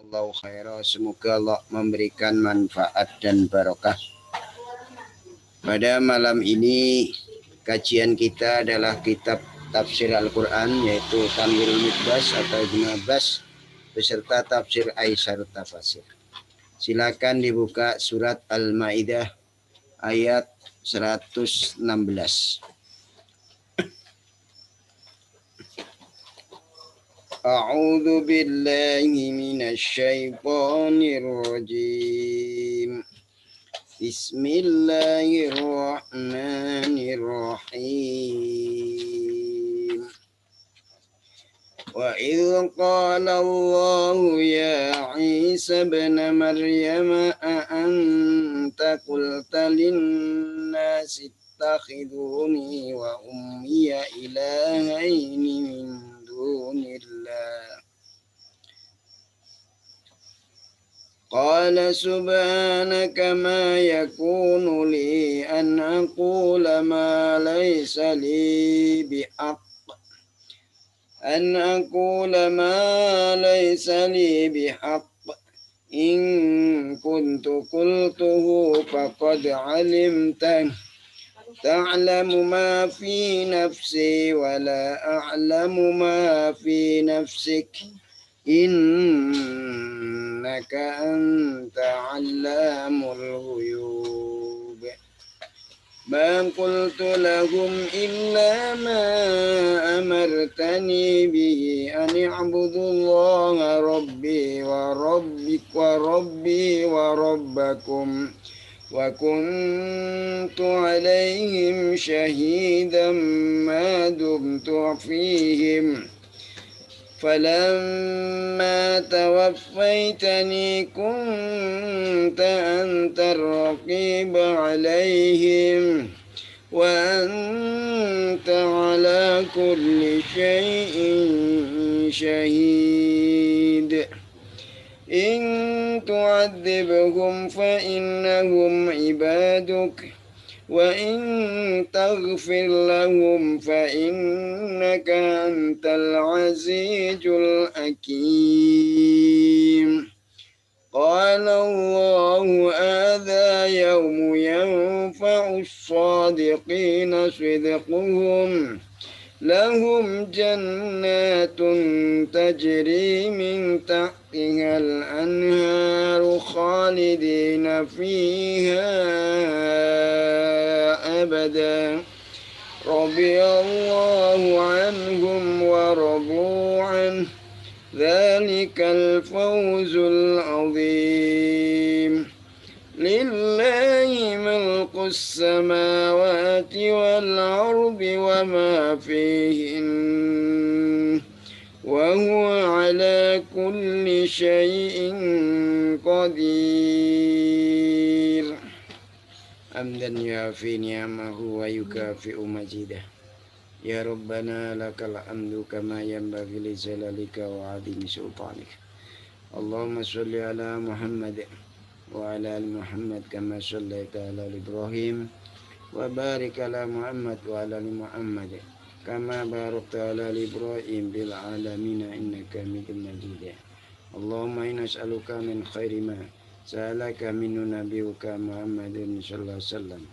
Jazakallahu khairan. Semoga Allah memberikan manfaat dan barokah. Pada malam ini kajian kita adalah kitab tafsir Al-Quran, yaitu Tanwirul Mikbas atau Ibnu Abbas beserta tafsir Aisyah Tafasir. Silakan dibuka surat Al-Maidah ayat 116. A'udzu billahi minasy syaithanir rajim. Bismillahirrahmanirrahim. Wa idh qala Allah ya Isa ibn Maryam a anta qulta lin-nasi ittakhiduni wa ummiya ilahaini min dunillah. Qala subhanaka ma yakunu li an aqula ma laysa li bihaqq in kuntu qultuhu faqad alimta ta'lamu ma fi nafsi wa la a'lamu ma fi nafsik innaka anta 'allamul ghuyub. Ma qultu lahum illa ma amartani bihi an i'budullaha rabbi wa rabbakum wa kuntu 'alaihim shahidan ma dumtu fihim. فلما توفيتني كنت أنت الرقيب عليهم وأنت على كل شيء شهيد. إن تعذبهم فإنهم عبادك وإن تغفر لهم فإنك أنت العزيز الحكيم. قال الله هذا يوم ينفع الصادقين صدقهم لهم جنات تجري من تحتها الأنهار خالدين فيها أبدا رضي الله عنهم ورضوا عنه ذلك الفوز العظيم. لله ملك السماوات والأرض وما فيهن وهو على كل شيء قدير. Amdan yuafi ni'amahu wa yukafi'u majidah. Ya Rabbana lakal hamdu kama yanbaghi li jalalika wa 'azimi sultanik. Allahumma sholli ala Muhammad wa ala ali Muhammad kama shallaita ala Ibrahim wa barik ala Muhammad wa ala ali Muhammad kama barakta ala Ibrahim bil alamin innaka Hamidum Majid. Allahumma inna nas'aluka min khairi ma sa'alaka minhu nabiyuka Muhammadin sallallahu alaihi wasallam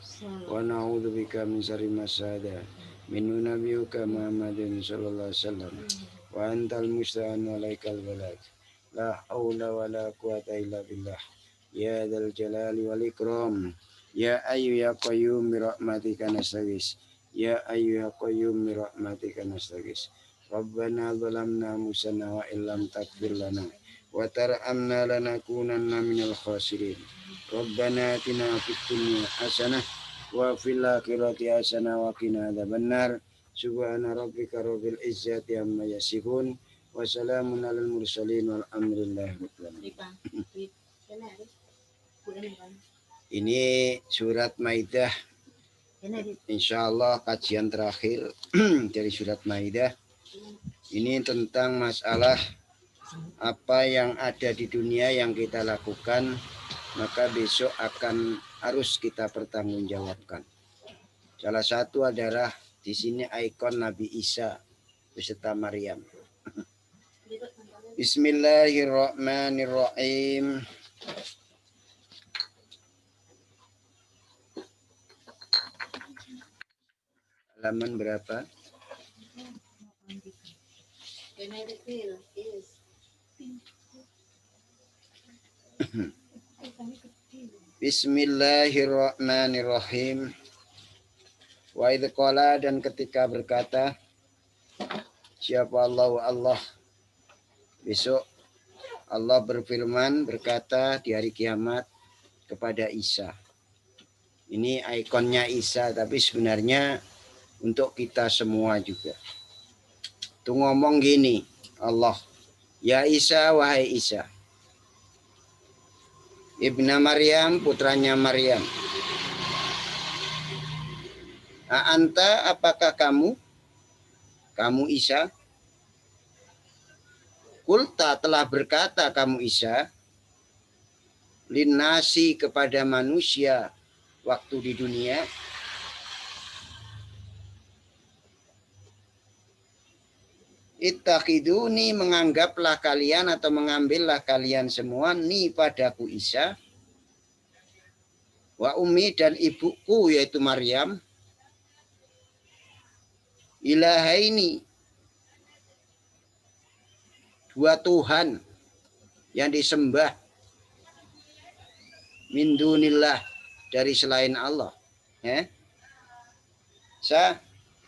wa na'udzubika min syarri ma sa'ada minhu nabiyuka Muhammadin sallallahu alaihi wasallam wa antal musta'an wa alaikal balagh. La haula wa la quwata illa billah. Ya dzal jalali wal ikram. Ya ayyu ya qayyum bi rahmatika nastaghis. Ya ayyu ya qayyum bi rahmatika nastaghis. Rabbana zalamna anfusana wa illam taghfir lana wa tarhamna lanakunanna minal khasirin. Rabbana atina fid dunya hasanah wa fil akhirati hasanah wa qina adzabannar. Subhana rabbika rabbil izzati amma yasifun wa salamun alal mursalin walhamdulillahi rabbil alamin. Ini surat Maidah, insyaallah kajian terakhir dari surat Maidah. Ini tentang masalah apa yang ada di dunia yang kita lakukan, maka besok akan harus kita pertanggungjawabkan. Salah satu adalah di sini ikon Nabi Isa beserta Maryam. Bismillahirrahmanirrahim. Halaman berapa? Bismillahirrahmanirrahim. Wa idh qala, dan ketika berkata siapa Allah besok Allah berfirman berkata di hari kiamat kepada Isa. Ini ikonnya Isa, tapi sebenarnya untuk kita semua juga. Tuh ngomong gini, Allah, ya Isa, wahai Isa, Ibna Maryam, putranya Maryam. Anta, apakah kamu Isa? Kulta, telah berkata kamu Isa, linnasi, kepada manusia waktu di dunia, ittakhiduni, menganggaplah kalian atau mengambillah kalian semua ni padaku Isa, wa ummi, dan ibuku yaitu Maryam, ilahaini, dua Tuhan yang disembah, min dunillah, dari selain Allah.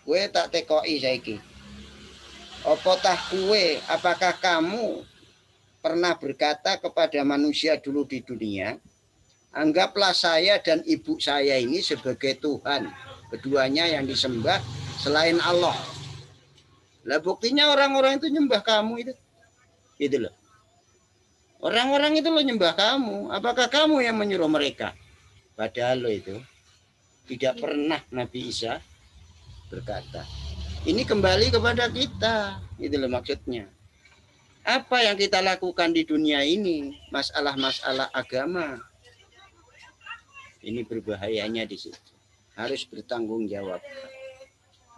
Kue tak tekoi saiki. Apa tah kue, apakah kamu pernah berkata kepada manusia dulu di dunia, anggaplah saya dan ibu saya ini sebagai Tuhan, keduanya yang disembah selain Allah. Lah buktinya orang-orang itu nyembah kamu itu. Gitu loh. Orang-orang itu lo nyembah kamu. Apakah kamu yang menyuruh mereka? Padahal lo itu tidak pernah Nabi Isa berkata. Ini kembali kepada kita. Itu loh maksudnya. Apa yang kita lakukan di dunia ini, masalah-masalah agama, ini berbahayanya di situ. Harus bertanggung jawab.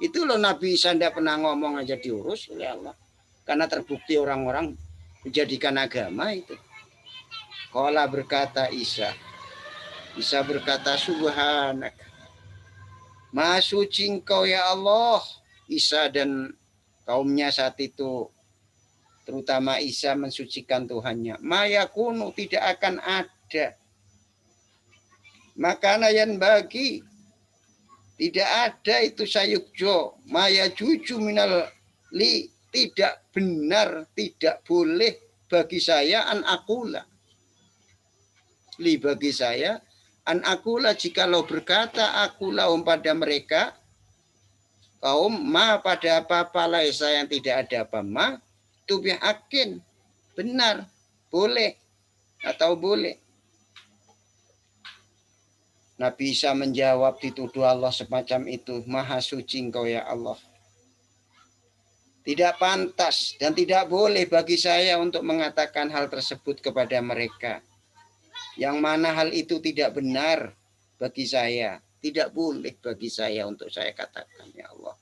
Itu loh Nabi Isa tidak pernah ngomong aja diurus oleh Allah. Karena terbukti orang-orang menjadikan agama itu. Qala, berkata Isa berkata, subhanak, maha suci engkau ya Allah. Isa dan kaumnya saat itu, terutama Isa, mensucikan Tuhannya. Ma yakunu, tidak akan ada. Makana yang bagi, tidak ada itu sayukjo, maya juju minal li, tidak benar, tidak boleh bagi saya an akula. Li, bagi saya an akula, jikalau berkata akulah pada mereka kaum, ma, pada apa-apa laisa, yang tidak ada apa ma, itu bihakin, benar, boleh atau boleh. Nabi Isa menjawab, dituduh Allah semacam itu, maha suci engkau ya Allah. Tidak pantas dan tidak boleh bagi saya untuk mengatakan hal tersebut kepada mereka. Yang mana hal itu tidak benar bagi saya. Tidak boleh bagi saya untuk saya katakan, ya Allah.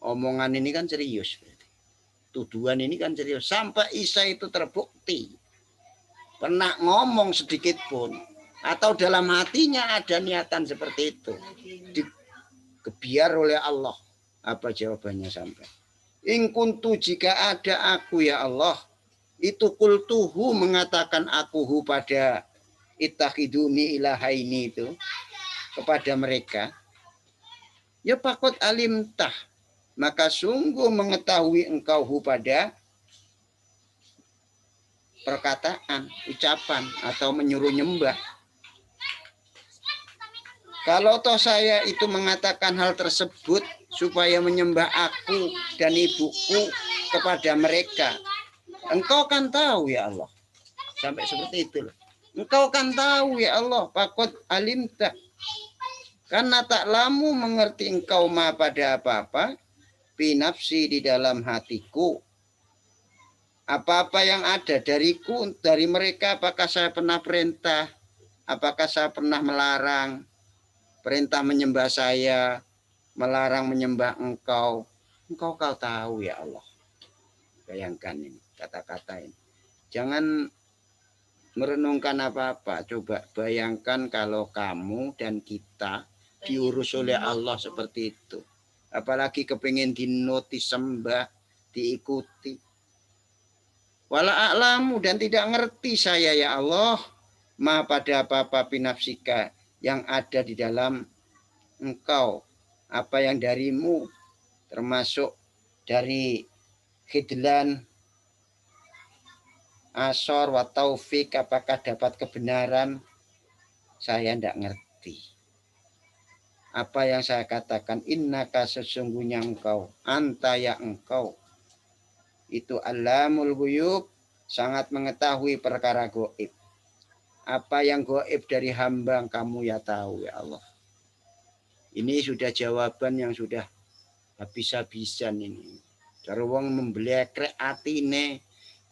Omongan ini kan serius. Tuduhan ini kan serius. Sampai Isa itu terbukti pernah ngomong sedikit pun, atau dalam hatinya ada niatan seperti itu, dikebiar oleh Allah. Apa jawabannya sampai? In kuntu, jika ada aku ya Allah, itu kultuhu, mengatakan akuhu pada ittakhiduni ilahaini itu, kepada mereka, ya pakot alimtah, maka sungguh mengetahui engkau hu pada perkataan, ucapan, atau menyuruh nyembah. Kalau toh saya itu mengatakan hal tersebut supaya menyembah aku dan ibuku kepada mereka, engkau kan tahu ya Allah. Sampai seperti itu. Engkau kan tahu ya Allah, pakot alimta. Karena tak lamu mengerti engkau ma pada apa-apa, binafsi, di dalam hatiku. Apa-apa yang ada dariku, dari mereka, apakah saya pernah perintah, apakah saya pernah melarang, perintah menyembah saya, melarang menyembah engkau. Engkau tahu ya Allah. Bayangkan ini kata-kata ini. Jangan merenungkan apa-apa. Coba bayangkan kalau kamu dan kita diurus oleh Allah seperti itu. Apalagi kepingin dinoti, sembah, diikuti. Wala a'lamu, dan tidak ngerti saya ya Allah ma pada apa-apa binafsika yang ada di dalam engkau, apa yang darimu, termasuk dari khidlan, asor, wa taufik, apakah dapat kebenaran, saya tidak ngerti. Apa yang saya katakan, innaka sesungguhnya engkau, anta ya engkau, itu alamul ghuyub, sangat mengetahui perkara goib. Apa yang goib dari hamba kamu ya tahu ya Allah. Ini sudah jawaban yang sudah habis-habisan ini. Cara wong memblekrek atine,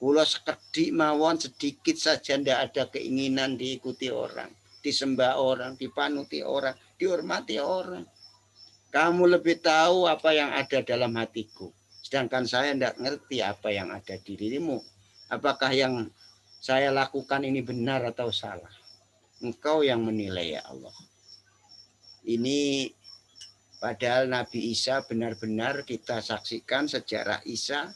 kula sekedik mawon sedikit saja ndak ada keinginan diikuti orang, disembah orang, dipanuti orang, dihormati orang. Kamu lebih tahu apa yang ada dalam hatiku. Sedangkan saya ndak ngerti apa yang ada di dirimu. Apakah yang saya lakukan ini benar atau salah? Engkau yang menilai ya Allah. Ini padahal Nabi Isa benar-benar kita saksikan sejarah Isa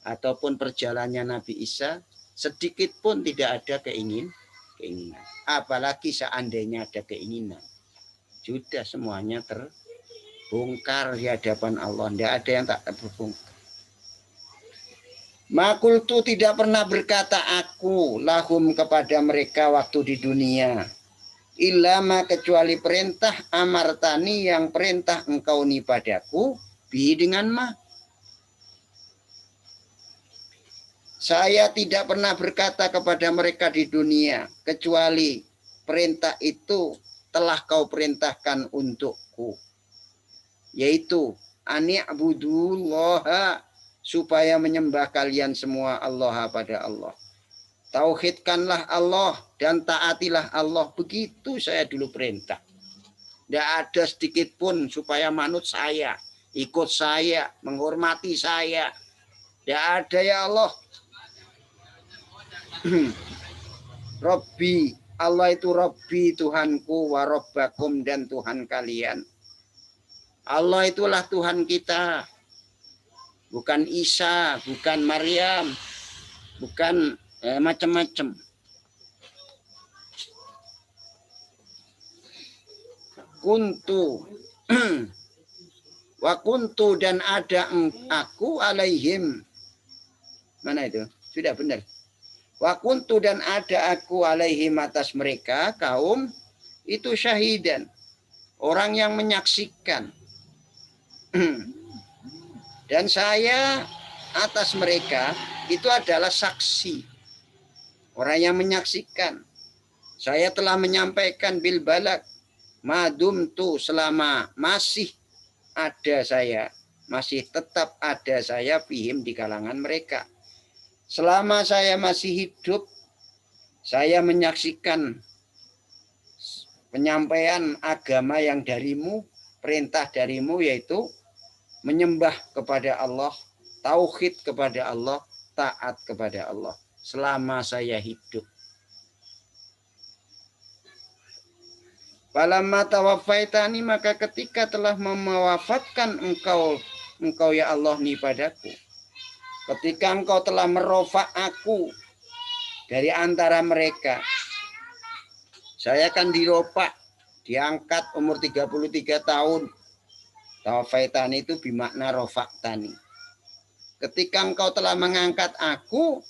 ataupun perjalanannya Nabi Isa, sedikit pun tidak ada keinginan. Apalagi seandainya ada keinginan. Sudah semuanya terbongkar di hadapan Allah. Tidak ada yang tak terbongkar. Makultu tidak pernah berkata aku lahum kepada mereka waktu di dunia. Ilama kecuali perintah amartani yang perintah engkau ni padaku bi dengan ma. Saya tidak pernah berkata kepada mereka di dunia kecuali perintah itu telah kau perintahkan untukku, yaitu ani'budullaha, supaya menyembah kalian semua Allah pada Allah. Tauhidkanlah Allah dan taatilah Allah. Begitu saya dulu perintah. Tidak ada sedikit pun supaya manut saya, ikut saya, menghormati saya. Tidak ada ya Allah. Robbi, Allah itu Robbi, Tuhanku, wa Robbakum, dan Tuhan kalian. Allah itulah Tuhan kita. Bukan Isa, bukan Maryam, bukan macam-macam. Kuntu wa kuntu, dan ada aku alaihim. Mana itu? Sudah benar. Wa kuntu, dan ada aku alaihim atas mereka kaum itu syahidan, orang yang menyaksikan. Dan saya atas mereka itu adalah saksi, orang yang menyaksikan. Saya telah menyampaikan bil balak madum tu, selama masih ada saya, masih tetap ada saya fihim, di kalangan mereka. Selama saya masih hidup, saya menyaksikan penyampaian agama yang darimu, perintah darimu, yaitu menyembah kepada Allah, tauhid kepada Allah, taat kepada Allah. Selama saya hidup. Falamma tawaffaitani, maka ketika telah mewafatkan engkau ya Allah ni padaku, ketika engkau telah merofa aku dari antara mereka, saya akan dirofa, diangkat umur 33 tahun. Tawaffaitani itu bermakna rofaktani. Ketika engkau telah mengangkat aku,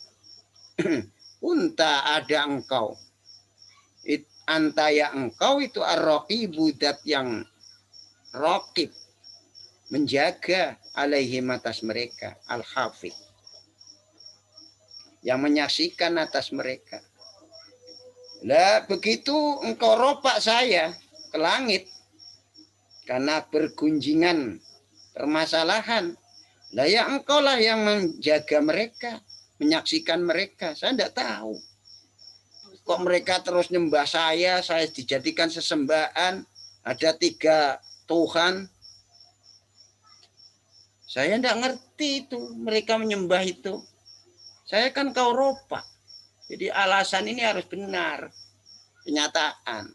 unta, ada engkau. Antaya engkau itu ar-raqibu, dat yang raqib, menjaga alaihim atas mereka, al-hafid, yang menyaksikan atas mereka. Lah begitu engkau ropak saya ke langit karena bergunjingan permasalahan, lah ya engkau lah yang menjaga mereka, menyaksikan mereka. Saya tidak tahu kok mereka terus nyembah saya dijadikan sesembahan, ada 3 Tuhan. Saya tidak ngerti itu, mereka menyembah itu. Saya kan ke Eropa. Jadi alasan ini harus benar. Kenyataan.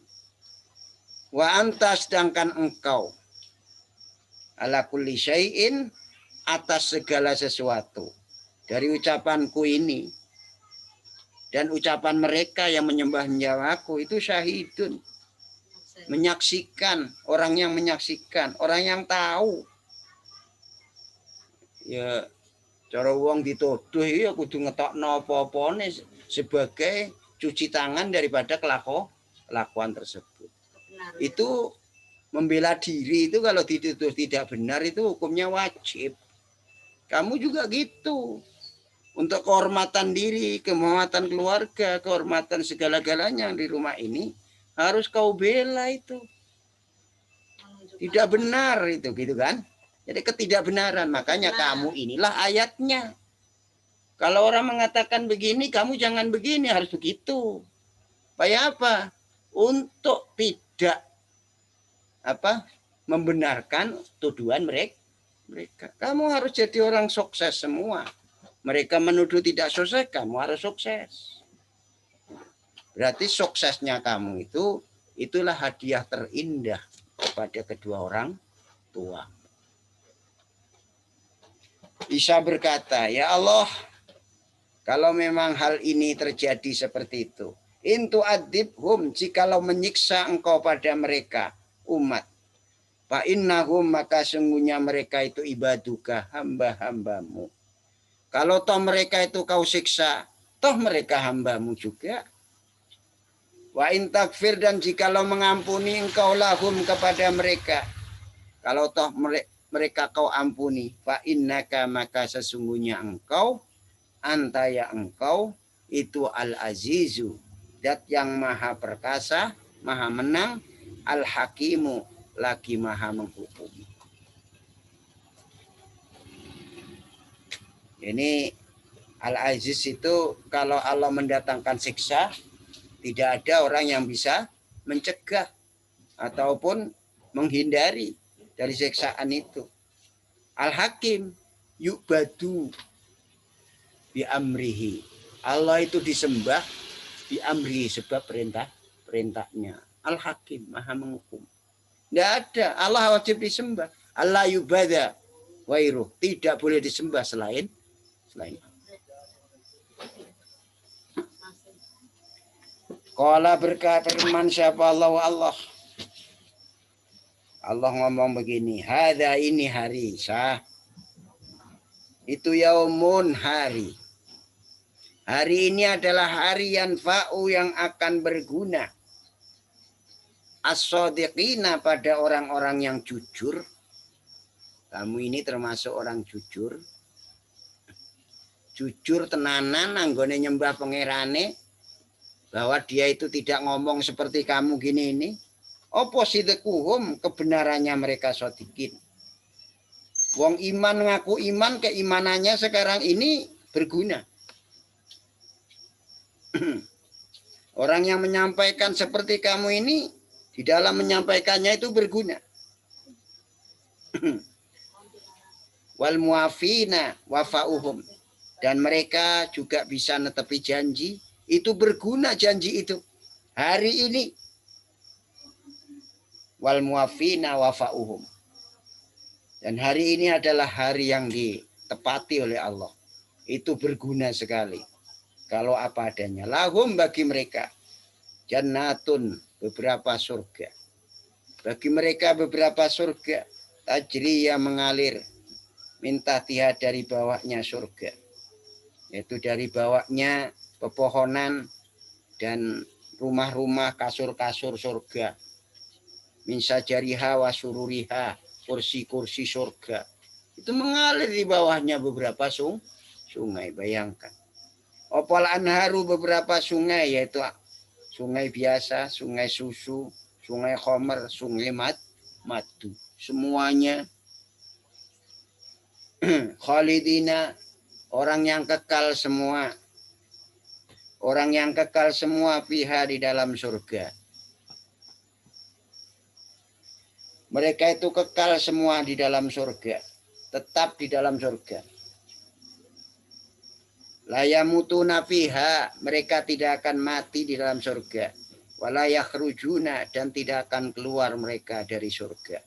Wa anta, sedangkan engkau. Ala kulli syai'in, atas segala sesuatu. Dari ucapanku ini. Dan ucapan mereka yang menyembah nyawaku itu syahidun. Menyaksikan. Orang yang menyaksikan. Orang yang tahu. Ya, cara wong dituduh ya kudu ngetokno apa-apane sebagai cuci tangan daripada kelakuan tersebut. Itu membela diri itu kalau dituduh tidak benar itu hukumnya wajib. Kamu juga gitu. Untuk kehormatan diri, kehormatan keluarga, kehormatan segala-galanya di rumah ini harus kau bela itu. Tidak benar itu gitu kan? Jadi ketidakbenaran, makanya kamu inilah ayatnya. Kalau orang mengatakan begini, kamu jangan begini, harus begitu. Supaya apa? Untuk tidak membenarkan tuduhan mereka. Kamu harus jadi orang sukses semua. Mereka menuduh tidak sukses, kamu harus sukses. Berarti suksesnya kamu itu, itulah hadiah terindah kepada kedua orang tua. Isa berkata, ya Allah, kalau memang hal ini terjadi seperti itu, intu adibhum, jikalau menyiksa engkau pada mereka, umat, fa innahum, maka sungguhnya mereka itu ibaduka, hamba-hambamu. Kalau toh mereka itu kau siksa, toh mereka hambamu juga. Wa in takfir, dan jikalau mengampuni engkau lahum kepada mereka, kalau toh mereka kau ampuni, fa innaka, maka sesungguhnya engkau, anta ya engkau, itu al-azizu, dat yang maha perkasa, maha menang, al-hakimu, lagi maha menghukum. Ini al-aziz itu kalau Allah mendatangkan siksa, tidak ada orang yang bisa mencegah ataupun menghindari dari siksaan itu. Al-hakim, yu'badu bi amrihi. Allah itu disembah bi amrihi, sebab perintahnya. Al-hakim, maha menghukum. Tidak ada, Allah wajib disembah. Allah yubada wairuh, tidak boleh disembah selain Qala, berkata firman siapa Allah ngomong begini, hadza, ini hari sah, itu yaumun, hari ini adalah hari yanfa'u, yang akan berguna, as-shadiqina, pada orang-orang yang jujur. Kamu ini termasuk orang jujur tenanan anggone nyembah pangerane, bahwa dia itu tidak ngomong seperti kamu gini ini. Apa sidquhum, kebenarannya mereka shadiqin. Wong iman ngaku iman, keimanannya sekarang ini berguna. Orang yang menyampaikan seperti kamu ini, di dalam menyampaikannya itu berguna. Wal muafina wafa'uhum, dan mereka juga bisa netepi janji, itu berguna janji itu hari ini. Wal muafina wafa'uhum, dan hari ini adalah hari yang ditepati oleh Allah, itu berguna sekali. Kalau apa adanya, lahum, bagi mereka, jannatun, beberapa surga, bagi mereka beberapa surga, tajri, yang mengalir, minta tiha, dari bawahnya surga, yaitu dari bawahnya pepohonan dan rumah-rumah, kasur-kasur surga, min sajariha wa sururiha, kursi-kursi surga, itu mengalir di bawahnya beberapa sungai. Bayangkan, opal anharu, beberapa sungai, yaitu sungai biasa, sungai susu, sungai khomer, sungai madu, semuanya khalidina, orang yang kekal semua, fiha, di dalam surga. Mereka itu kekal semua di dalam surga, tetap di dalam surga. La yamutuna fiha, mereka tidak akan mati di dalam surga. Wala yakhrujuna, dan tidak akan keluar mereka dari surga.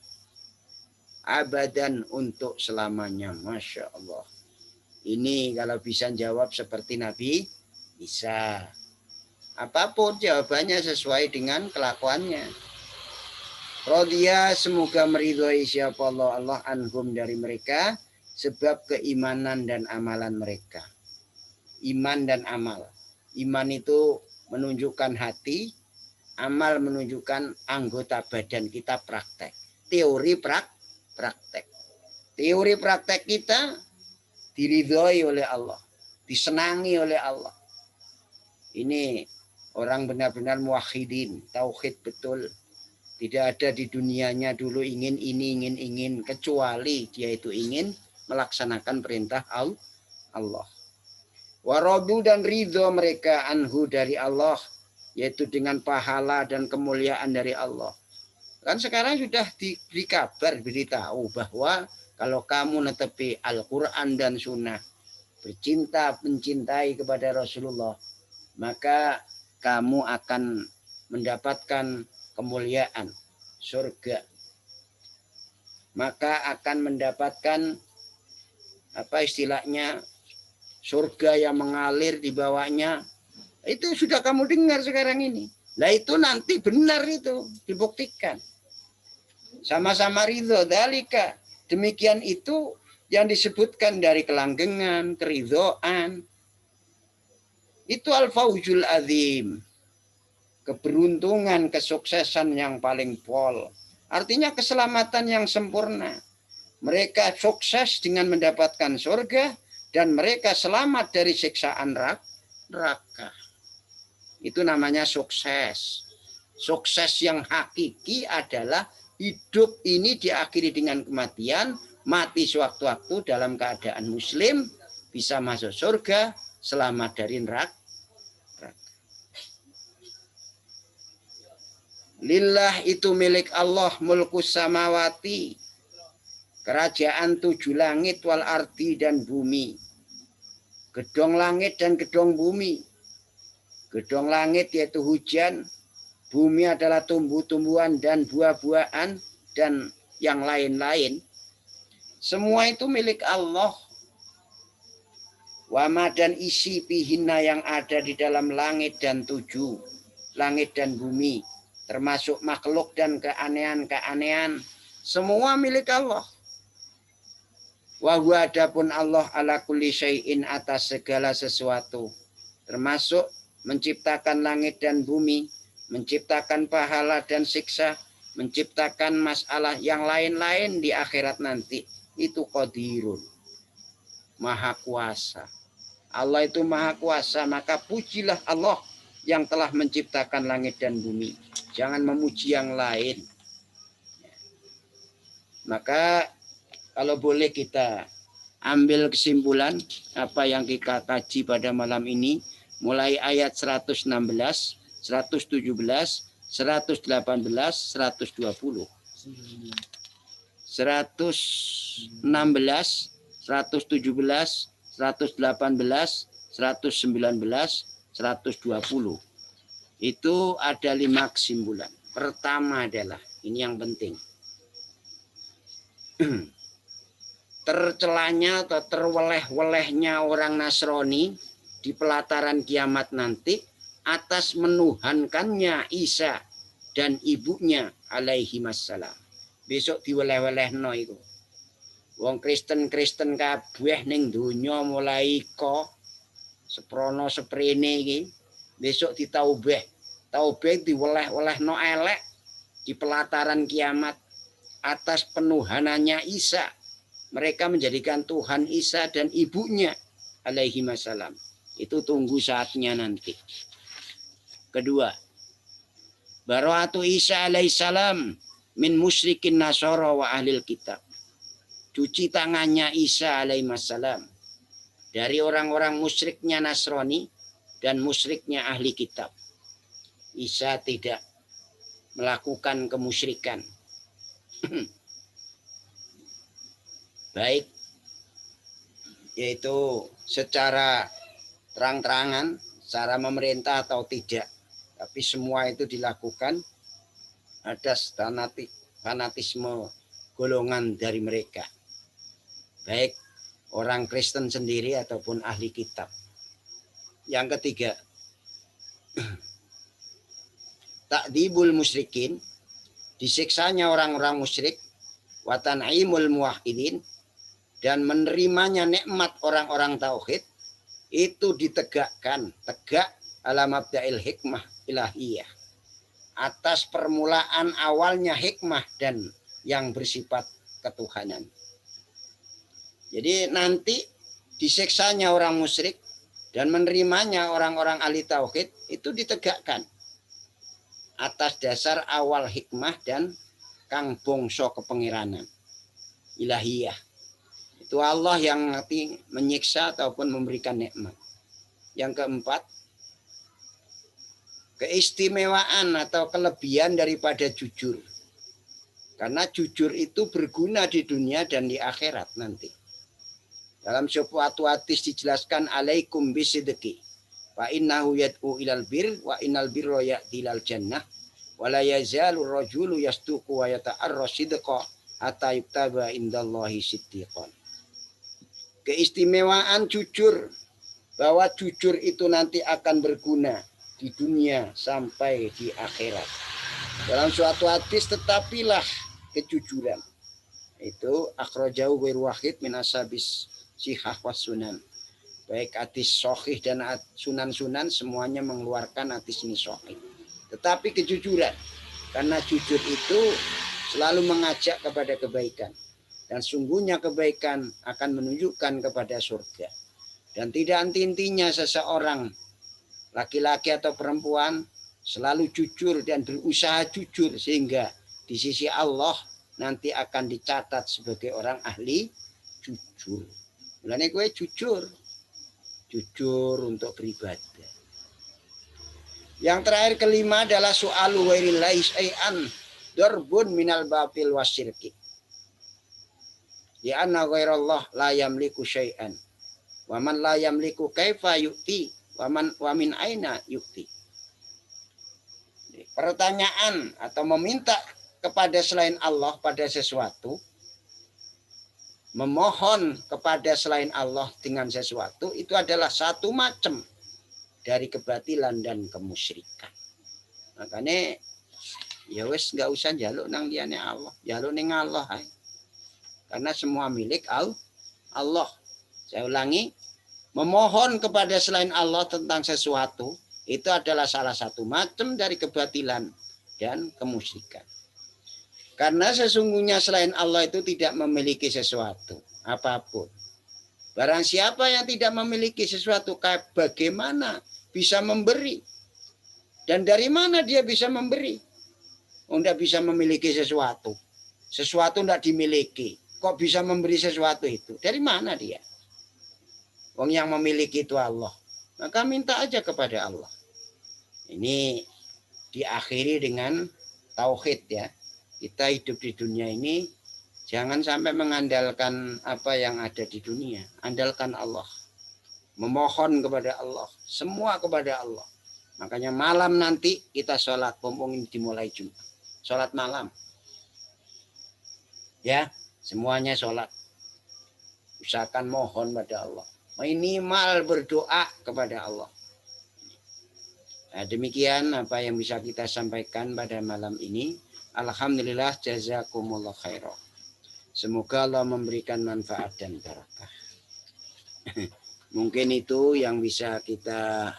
Abadan, untuk selamanya. Masya Allah. Ini kalau bisa jawab seperti Nabi Isa. Apapun jawabannya sesuai dengan kelakuannya. Radhiya, semoga meridhoi siapa Allah anhum, dari mereka, sebab keimanan dan amalan mereka. Iman dan amal. Iman itu menunjukkan hati, amal menunjukkan anggota badan kita praktek. Teori praktek. Teori praktek kita diridhoi oleh Allah, disenangi oleh Allah. Ini orang benar-benar muwahhidin, tauhid betul. Tidak ada di dunianya dulu ingin ini, ingin, kecuali dia itu ingin melaksanakan perintah Allah. Waradu, dan ridho mereka anhu, dari Allah, yaitu dengan pahala dan kemuliaan dari Allah. Kan sekarang sudah diberi kabar, beritahu bahwa kalau kamu netepi Al-Quran dan Sunnah, mencintai kepada Rasulullah, maka kamu akan mendapatkan kemuliaan surga. Maka akan mendapatkan apa istilahnya, surga yang mengalir di bawahnya. Itu sudah kamu dengar sekarang ini. Nah itu nanti benar, itu dibuktikan. Sama-sama ridho dalika. Demikian itu yang disebutkan dari kelanggengan, keridhoan. Itu al-fauzul azim. Keberuntungan, kesuksesan yang paling pol. Artinya keselamatan yang sempurna. Mereka sukses dengan mendapatkan surga, dan mereka selamat dari siksaan neraka. Itu namanya sukses. Sukses yang hakiki adalah hidup ini diakhiri dengan kematian, mati sewaktu-waktu dalam keadaan muslim, bisa masuk surga, selamat dari neraka. Lillah, itu milik Allah, mulkus samawati, kerajaan 7 langit, wal ardi, dan bumi. Gedong langit dan gedong bumi. Gedong langit yaitu hujan, bumi adalah tumbuh-tumbuhan dan buah-buahan dan yang lain-lain. Semua itu milik Allah. Wama, dan isi pihinna, yang ada di dalam langit dan 7 langit dan bumi, termasuk makhluk dan keanehan-keanehan, semua milik Allah. Wa huwa, adapun Allah, ala kulli syai'in, atas segala sesuatu, termasuk menciptakan langit dan bumi, menciptakan pahala dan siksa, menciptakan masalah yang lain-lain di akhirat nanti. Itu qadirun, maha kuasa. Allah itu maha kuasa, maka pujilah Allah yang telah menciptakan langit dan bumi. Jangan memuji yang lain. Maka kalau boleh kita ambil kesimpulan apa yang kita kaji pada malam ini, mulai ayat 116, 117, 118, 120. 116, 117, 118, 119, 120. Itu ada 5 kesimpulan. Pertama adalah, ini yang penting, tercelanya atau terweleh-welehnya orang Nasrani di pelataran kiamat nanti atas menuhankannya Isa dan ibunya alaihi wassalam. Besok diweleh-welehno itu. Wong Kristen kabeh ning donya mulai kok seprono seprene iki besok ditaubeh. Taubeh diweleh-welehno elek di pelataran kiamat atas penuhanannya Isa. Mereka menjadikan Tuhan Isa dan ibunya alaihi wassalam. Itu tunggu saatnya nanti. Kedua, bara'atu Isa alaihissalam min musyrikin nasara wa ahlil kitab. Cuci tangannya Isa alaihissalam dari orang-orang musyriknya Nasrani dan musyriknya ahli kitab. Isa tidak melakukan kemusyrikan. Baik yaitu secara terang-terangan, secara memerintah atau tidak. Tapi semua itu dilakukan ada fanatisme golongan dari mereka. Baik orang Kristen sendiri ataupun ahli kitab. Yang ketiga, takdibul musyrikin, disiksanya orang-orang musyrik, wa tan'imul muwahhidin, dan menerimanya nikmat orang-orang tauhid, itu ditegakkan, tegak ala mabda'il hikmah ilahiyah, atas permulaan awalnya hikmah dan yang bersifat ketuhanan. Jadi nanti disiksanya orang musyrik dan menerimanya orang-orang ahli tauhid itu ditegakkan atas dasar awal hikmah dan kang bongso kepengiranan ilahiyah. Itu Allah yang nanti menyiksa ataupun memberikan nikmat. Yang keempat, keistimewaan atau kelebihan daripada jujur. Karena jujur itu berguna di dunia dan di akhirat nanti. Dalam suatu hadis dijelaskan alaikum bisidqi wa innahu yad'u ilal bir wa innal birra ya'ti ilal jannah wa la yazalu rajulu yastuqu wa yata'arra sidqa hatta yuktaba indallahi siddiqan. Keistimewaan jujur, bahwa jujur itu nanti akan berguna di dunia sampai di akhirat. Dalam suatu hadis, tetapilah kejujuran. Itu akhrajahu ghairu wahid min ashabis sihah was sunan. Baik hadis sahih dan sunan-sunan semuanya mengeluarkan hadis ini sahih. Tetapi kejujuran, karena jujur itu selalu mengajak kepada kebaikan. Dan sungguhnya kebaikan akan menunjukkan kepada surga. Dan tidak henti-hentinya seseorang, laki-laki atau perempuan, selalu jujur dan berusaha jujur. Sehingga di sisi Allah nanti akan dicatat sebagai orang ahli jujur. Mulanya gue jujur. Jujur untuk beribadah. Yang terakhir kelima adalah so'alu wairillahi syai'an darbun minal batil wasyirki. Ya anna ghairallah la yamliku syai'an. Wa man la yamliku kaifa yu'ti wa min aina yu'ti. Pertanyaan atau meminta kepada selain Allah pada sesuatu, memohon kepada selain Allah dengan sesuatu, itu adalah satu macam dari kebatilan dan kemusyrikan. Makanya ya wes nggak usah jaluk nang liyane Allah, jaluk ning Allah ae. Karena semua milik Allah. Saya ulangi, memohon kepada selain Allah tentang sesuatu itu adalah salah satu macam dari kebatilan dan kemusyrikan. Karena sesungguhnya selain Allah itu tidak memiliki sesuatu apapun. Barang siapa yang tidak memiliki sesuatu, bagaimana bisa memberi? Dan dari mana dia bisa memberi? Tidak bisa memiliki sesuatu. Sesuatu tidak dimiliki. Kok bisa memberi sesuatu itu? Dari mana dia? Wong yang memiliki itu Allah. Maka minta aja kepada Allah. Ini diakhiri dengan tauhid ya. Kita hidup di dunia ini jangan sampai mengandalkan apa yang ada di dunia. Andalkan Allah. Memohon kepada Allah. Semua kepada Allah. Makanya malam nanti kita sholat. Pompong ini dimulai Jumat. Sholat malam. Ya. Semuanya sholat. Usahakan mohon pada Allah. Minimal berdoa kepada Allah. Nah, demikian apa yang bisa kita sampaikan pada malam ini. Alhamdulillah jazakumullah khairan. Semoga Allah memberikan manfaat dan barakah. Mungkin itu yang bisa kita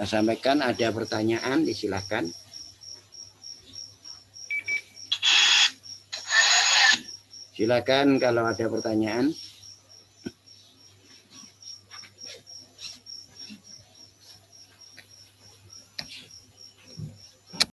sampaikan. Ada pertanyaan, disilahkan. Silakan kalau ada pertanyaan.